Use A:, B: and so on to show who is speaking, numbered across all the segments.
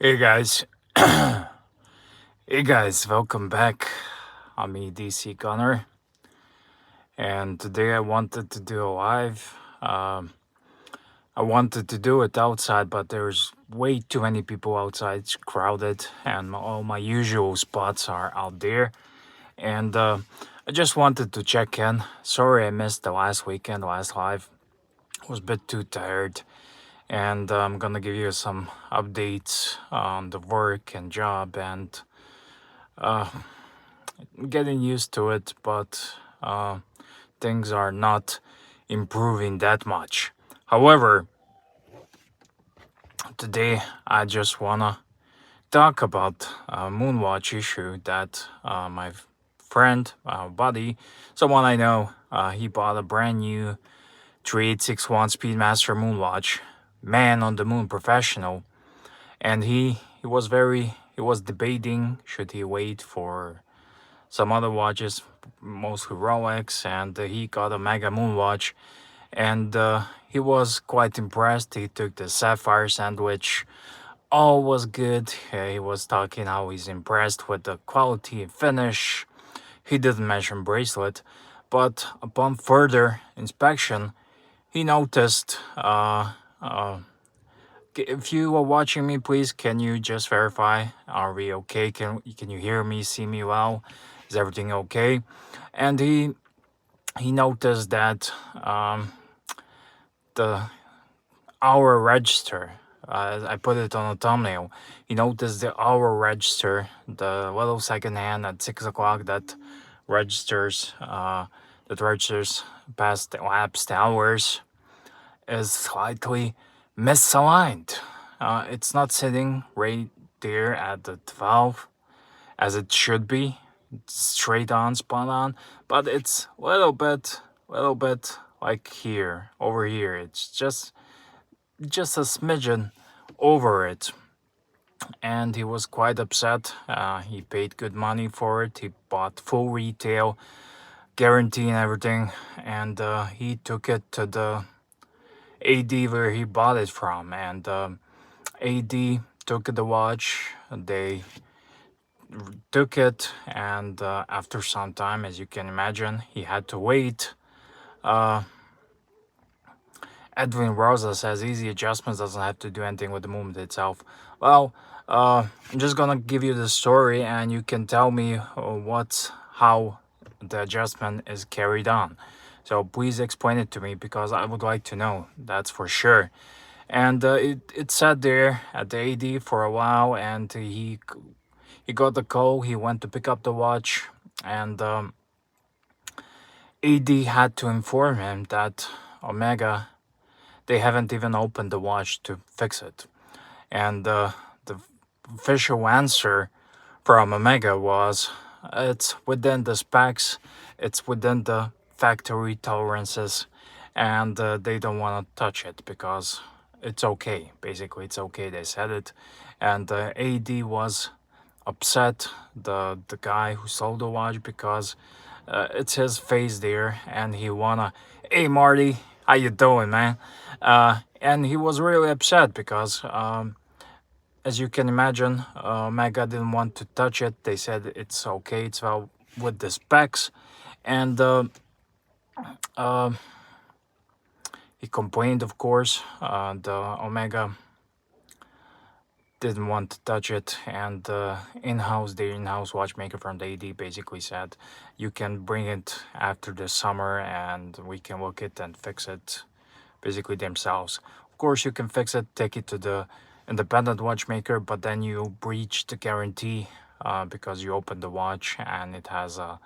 A: Hey guys, hey guys, welcome back. I'm me, DC Gunner, and today I wanted to do a live. I wanted to do it outside, but there's way too many people outside. It's crowded, and all my usual spots are out there. And I just wanted to check in. Sorry I missed the last weekend, last live. I was a bit too tired. And I'm gonna give you some updates on the work and job and uh, getting used to it, but things are not improving that much. However, today I just wanna talk about a Moonwatch issue that my friend, buddy, someone I know, he bought a brand new 3861 Speedmaster Moonwatch, man on the moon professional, and he was debating should he wait for some other watches, mostly Rolex, and he got a Mega Moonwatch, and he was quite impressed. He took the Sapphire sandwich. All was good. He was talking how he's impressed with the quality and finish. He didn't mention bracelet, but upon further inspection, he noticed. If you are watching me, please can you just verify? Are we okay? Can you hear me, see me well? Is everything okay? And he noticed that the hour register. I put it on a thumbnail. He noticed the hour register, the little second hand at 6 o'clock that registers past elapsed hours, is slightly misaligned. It's not sitting right there at the 12 as it should be, straight on, spot on, but it's a little bit like here, over here. It's just a smidgen over it, and he was quite upset. He paid good money for it. He bought full retail, guarantee and everything, and he took it to the AD where he bought it from, and AD took the watch. They took it, and after some time, as you can imagine, he had to wait. Edwin Rosa says easy adjustments, doesn't have to do anything with the movement itself. Well, I'm just gonna give you the story, and you can tell me how the adjustment is carried on. So please explain it to me, because I would like to know, that's for sure. And it sat there at the AD for a while, and he got the call. He went to pick up the watch, and AD had to inform him that Omega, they haven't even opened the watch to fix it. And the official answer from Omega was, it's within the specs, it's within the factory tolerances, and they don't want to touch it because it's okay. Basically, it's okay, they said it. And AD was upset, the guy who sold the watch, because it's his face there, and he wanna, hey Marty, how you doing, man? And he was really upset because as you can imagine, Mega didn't want to touch it. They said it's okay, it's well with the specs, and he complained, of course. The Omega didn't want to touch it, and the in-house watchmaker from the AD basically said, you can bring it after the summer and we can look it and fix it, basically themselves. Of course, you can fix it, take it to the independent watchmaker, but then you breach the guarantee because you opened the watch and it has a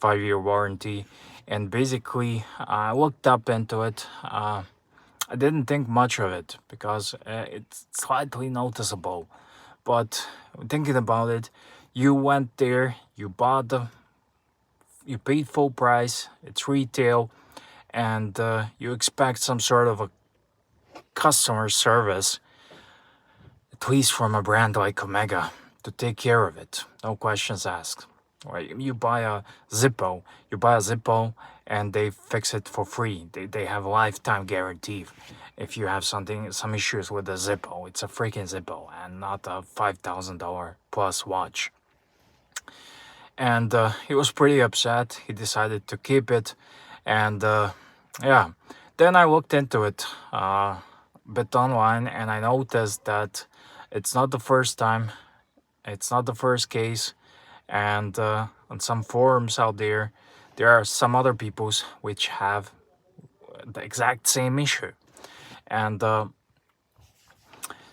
A: 5-year warranty. And basically, I looked up into it. I didn't think much of it because it's slightly noticeable. But thinking about it, you went there, you paid full price, it's retail, and you expect some sort of a customer service, at least from a brand like Omega, to take care of it. No questions asked. Right? You buy a Zippo, you buy a Zippo, and they fix it for free. They have a lifetime guarantee. If you have some issues with the Zippo, it's a freaking Zippo and not a $5,000 plus watch. And he was pretty upset. He decided to keep it, and yeah. Then I looked into it a bit online, and I noticed that it's not the first time. It's not the first case, and on some forums out there, there are some other peoples which have the exact same issue. And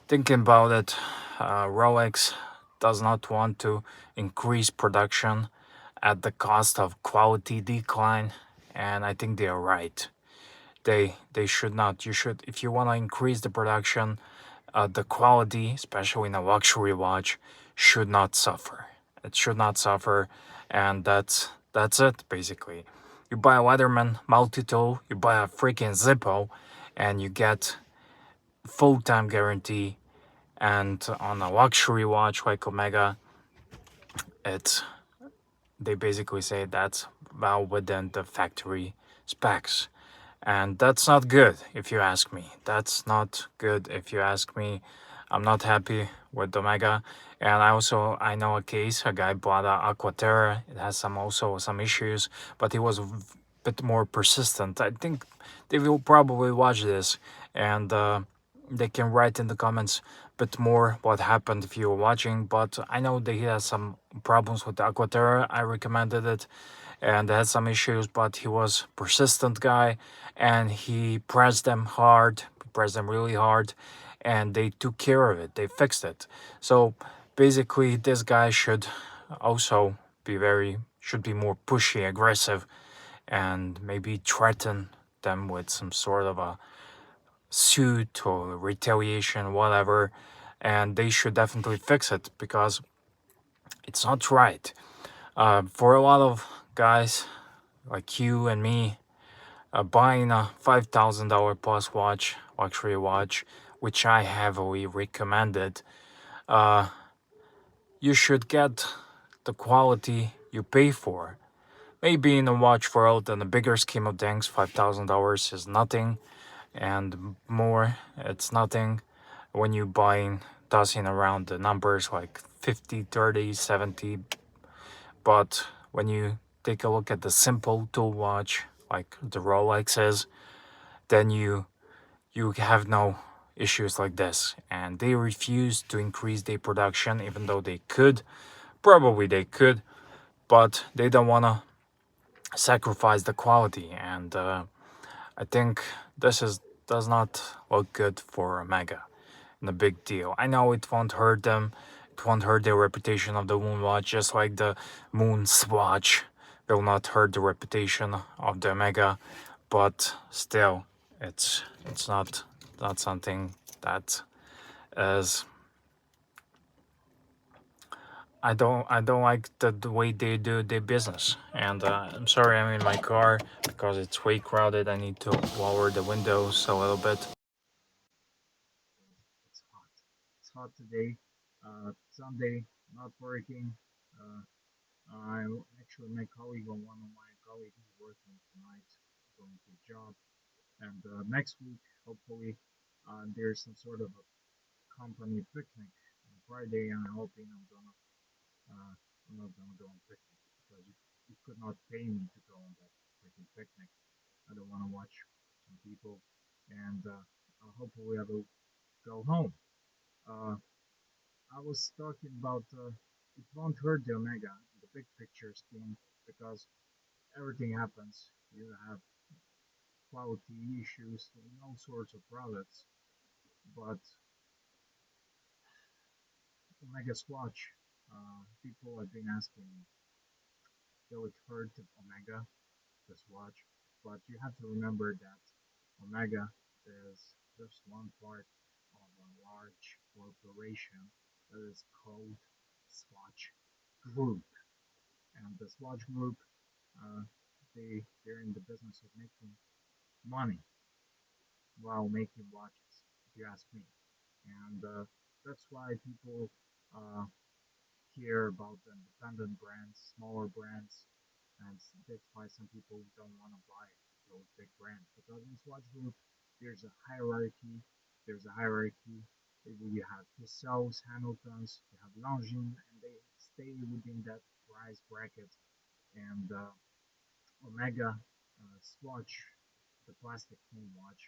A: thinking about it, Rolex does not want to increase production at the cost of quality decline, and I think they are right. They should not. You should, if you want to increase the production, the quality, especially in a luxury watch, should not suffer. It should not suffer, and that's it basically. You buy a Leatherman multi-tool, you buy a freaking Zippo, and you get full time guarantee. And on a luxury watch like Omega, it's they basically say that's well within the factory specs. And that's not good if you ask me. That's not good if you ask me. I'm not happy with Omega. And I know a case, a guy bought a Aquaterra. It has some issues, but he was a bit more persistent. I think they will probably watch this, and they can write in the comments a bit more what happened if you were watching. But I know that he has some problems with the Aquaterra. I recommended it and had some issues, but he was persistent guy, and he pressed them really hard, and they took care of it. They fixed it. So basically, this guy should also should be more pushy, aggressive, and maybe threaten them with some sort of a suit or retaliation, whatever. And they should definitely fix it because it's not right. For a lot of guys like you and me, buying a $5,000 plus watch, luxury watch, which I heavily recommended, uh, you should get the quality you pay for. Maybe in the watch world, in the bigger scheme of things, $5,000 is nothing, and more, it's nothing when you buying tossing around the numbers like 50, 30, 70. But when you take a look at the simple tool watch like the Rolexes, then you have no issues like this. And they refuse to increase their production even though they could. Probably they could, but they don't want to sacrifice the quality. And I think this is does not look good for Omega. And a big deal. I know it won't hurt them. It won't hurt their reputation of the Moonwatch, just like the Moonswatch will not hurt the reputation of the Omega. But still, it's not something that is. I don't like the way they do their business. And I'm sorry I'm in my car because it's way crowded. I need to lower the windows a little bit. It's hot. It's hot today. Sunday, not working. Uh, I actually my colleague or one of my colleagues is working tonight, going to a job, and next week hopefully there's some sort of a company picnic on Friday, and I'm hoping uh, I'm not gonna go on picnic because you could not pay me to go on that freaking picnic. I don't want to watch some people, and hopefully I will go home. Uh, I was talking about it won't hurt the Omega, the big picture scheme, because everything happens. You have quality issues in all sorts of products, but Omega Swatch, people have been asking me, will it hurt Omega, this watch? But you have to remember that Omega is just one part of a large corporation that is called Swatch Group. And the Swatch Group, uh, they're in the business of making money while making watches, if you ask me. And that's why people uh,
B: care about the independent brands, smaller brands, and that's why some people don't want to buy those big brands. Because in Swatch Group, there's a hierarchy. There's a hierarchy. You have Tissot's, Hamilton's, you have Longines, and they stay within that price bracket. And Omega Swatch, the plastic Moonwatch,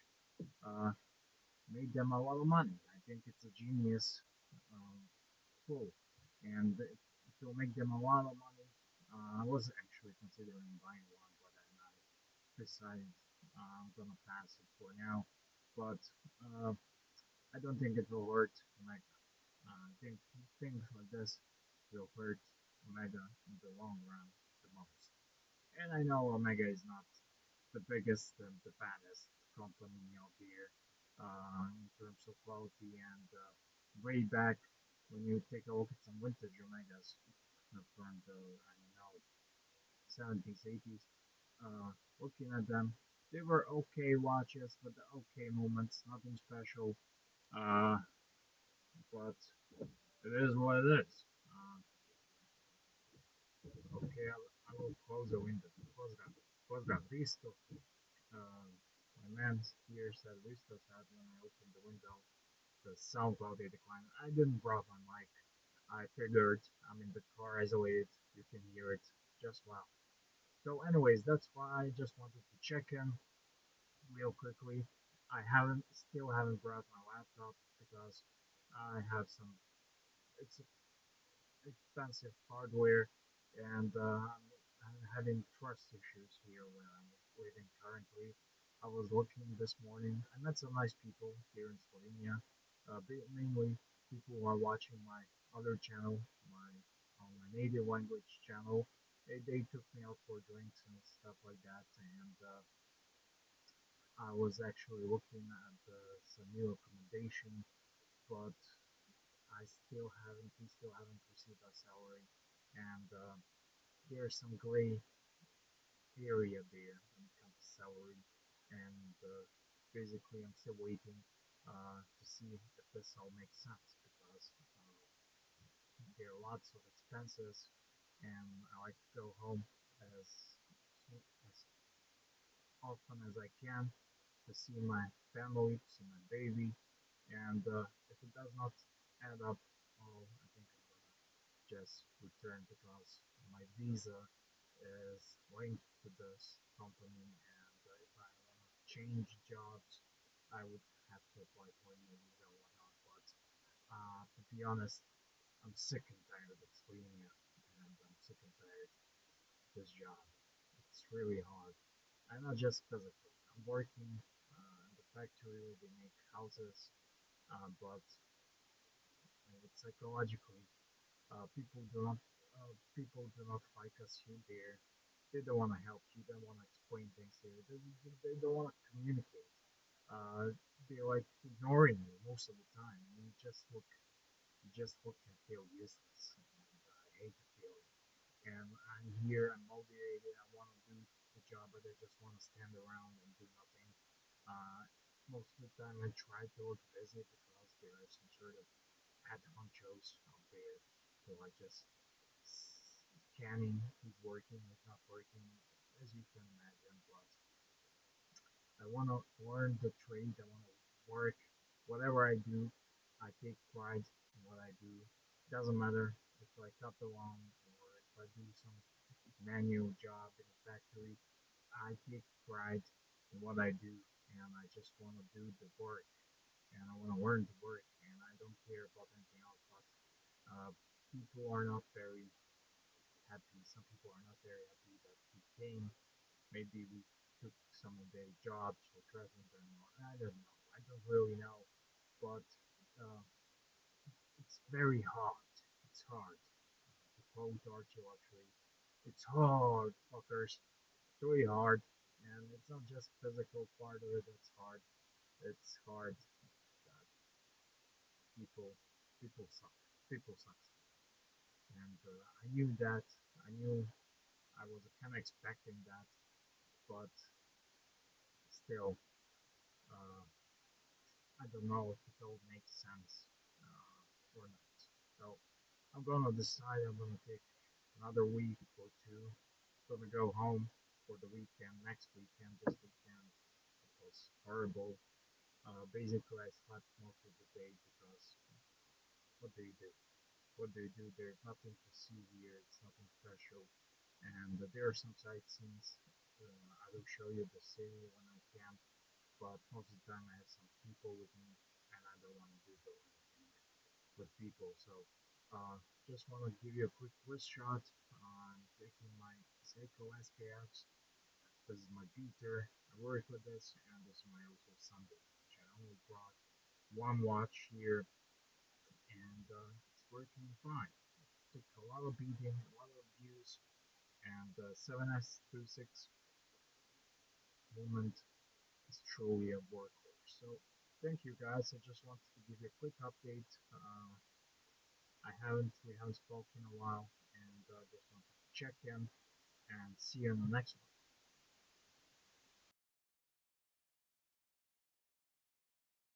B: uh, made them a lot of money. I think it's a genius um, tool, and it will make them a lot of money. I was actually considering buying one, but then I decided I'm gonna pass it for now. But uh, I don't think it will hurt Omega. I think things like this will hurt Omega in the long run the most. And I know Omega is not the biggest and the baddest company out there in terms of quality. And way back when you take a look at some vintage Omegas from the, I don't know, 70s, 80s, looking at them, they were okay watches with the okay moments, nothing special. Uh, but it is what it is. Okay, I will close the window. Close that. Visto. My man here said Visto said when I opened the window, the sound quality declined. I didn't brought my mic. I figured I'm in the car isolated. You can hear it just well. So, anyways, that's why I just wanted to check in real quickly. I still haven't brought my laptop because I have some. It's expensive hardware, and I'm having trust issues here where I'm living currently. I was looking this morning. I met some nice people here in Slovenia, mainly people who are watching my other channel, my on my native language channel. They took me out for drinks and stuff like that, and I was actually looking at some new accommodation, but we still haven't received our salary, and there's some gray area there when it comes to salary, and basically I'm still waiting to see if this all makes sense because there are lots of expenses, and I like to go home as as often as I can to see my family, to see my baby, and if it does not add up, well, I think I'm gonna just return because my visa is linked to this company, and if I want to change jobs, I would have to apply for a new visa or whatnot. But to be honest, I'm sick and tired of Slovenia, and I'm sick and tired of this job. It's really hard. And not just physically. I'm working in the factory where they make houses, but psychologically, people do not like us here. They don't want to help you. They don't want to explain things to you. They don't want to communicate. Uh, they like ignoring you most of the time. And you just look and feel useless. And I hate the feeling. And I'm here. I'm motivated. I want to do the job, but I just want to stand around and do nothing. Uh, Most of the time, I try to look busy because there are some sort of head honchos out there who are just scanning who's working, who's not working, as you can imagine. But I want to learn the trade. I want to work. Whatever I do, I take pride in what I do. Doesn't matter if I cut the lawn or if I do some manual job in a factory. I take pride in what I do, and I just want to do the work, and I want to learn the work, and I don't care about anything else. But people are not very happy. Some people are not very happy that we came. Maybe we took some of their jobs or threatened them, or I don't know. I don't really know, but uh, it's very hard. It's hard. To quote Archie Luxury, it's hard, fuckers. It's really hard, and it's not just physical part of it that's hard. It's hard that people people suck. People suck, and I knew that. I knew I was kind of expecting that, but still, uh, I don't know if it all makes sense or not. So I'm gonna decide. I'm gonna take another week or two. Gonna go home for the weekend. Next weekend, this weekend, it was horrible. Basically, I slept most of the day because what do you do? What do you do? There's nothing to see here. It's nothing special. And there are some sightseeing. I will show you the city when I can, but most of the time I have some people with me, and I don't want to do anything with people. So, just want to give you a quick wrist shot on taking my Seiko SKX. This is my beater. I work with this, and this is my also Sunday watch. I only brought one watch here, and it's working fine. Took a lot of beating, a lot of abuse, and 7S26 movement is truly a workhorse. So thank you guys. I just wanted to give you a quick update. We haven't spoken in a while, and just wanted to check in and see you in the next one.